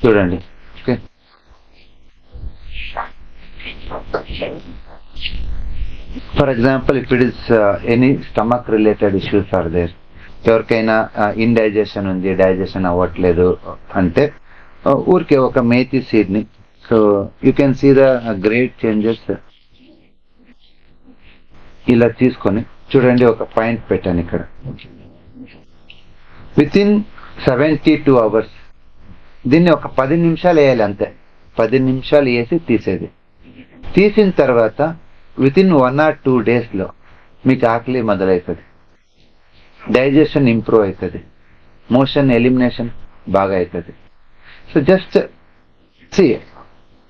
చూడండి. Okay, for example if it is any stomach related issues are there, ఎవరికైనా indigestion ఉంది, digestion అవ్వట్లేదు అంటే ఊరికే ఒక మేతి సీడ్ ని, so you can see the great changes. ఇలా తీసుకొని చూడండి, ఒక పాయింట్ పెట్టాను ఇక్కడ. విత్ ఇన్ 72 hours దీన్ని ఒక 10 నిమిషాలు వేయాలి అంతే. 10 నిమిషాలు వేసి తీసేది. తీసిన తర్వాత విత్ ఇన్ 1 or 2 days లో మీకు ఆకలి మొదలవుతుంది, డైజెషన్ ఇంప్రూవ్ అవుతుంది, మోషన్ ఎలిమినేషన్ బాగా అవుతుంది. సో జస్ట్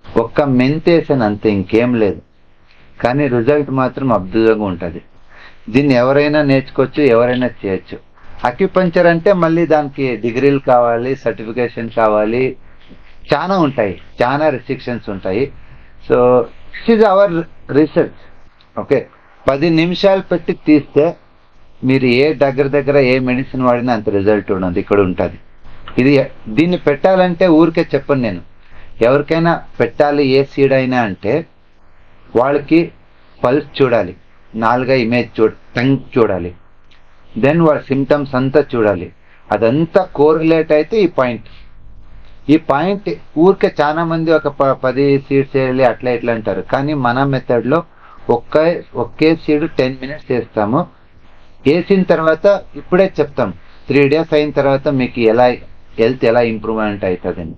ఒక్క మెంతేషన్ అంతే, ఇంకేం లేదు. కానీ రిజల్ట్ మాత్రం అద్భుతంగా ఉంటుంది. దీన్ని ఎవరైనా నేర్చుకోవచ్చు, ఎవరైనా చేయొచ్చు. అక్యుపంక్చర్ అంటే మళ్ళీ దానికి డిగ్రీలు కావాలి, సర్టిఫికేషన్ కావాలి, చాలా ఉంటాయి, చాలా రెస్ట్రిక్షన్స్ ఉంటాయి. So this is our research. Okay, 10 నిమిషాలు పెట్టి తీస్తే మీరు ఏ దగ్గర ఏ మెడిసిన్ వాడినా అంత రిజల్ట్ ఉన్నది ఇక్కడ ఉంటుంది. దీన్ని పెట్టాలంటే ఊరికే చెప్పను నేను. ఎవరికైనా పెట్టాలి ఏ సీడ్ అయినా అంటే వాళ్ళకి పల్స్ చూడాలి, నాలుగా ఇమేజ్ టంగ్ చూడాలి, దెన్ వాళ్ళ సిమ్టమ్స్ అంతా చూడాలి. అదంతా కోరిలేట్ అయితే ఈ పాయింట్ ఊరికే చాలా మంది ఒక 10 సీడ్స్ వేయాలి అట్లా ఇట్లా అంటారు. కానీ మన మెథడ్లో ఒకే సీడ్ 10 minutes వేస్తాము. వేసిన తర్వాత ఇప్పుడే చెప్తాం 3 days అయిన తర్వాత మీకు హెల్త్ ఎలా ఇంప్రూవ్మెంట్ అవుతుందని.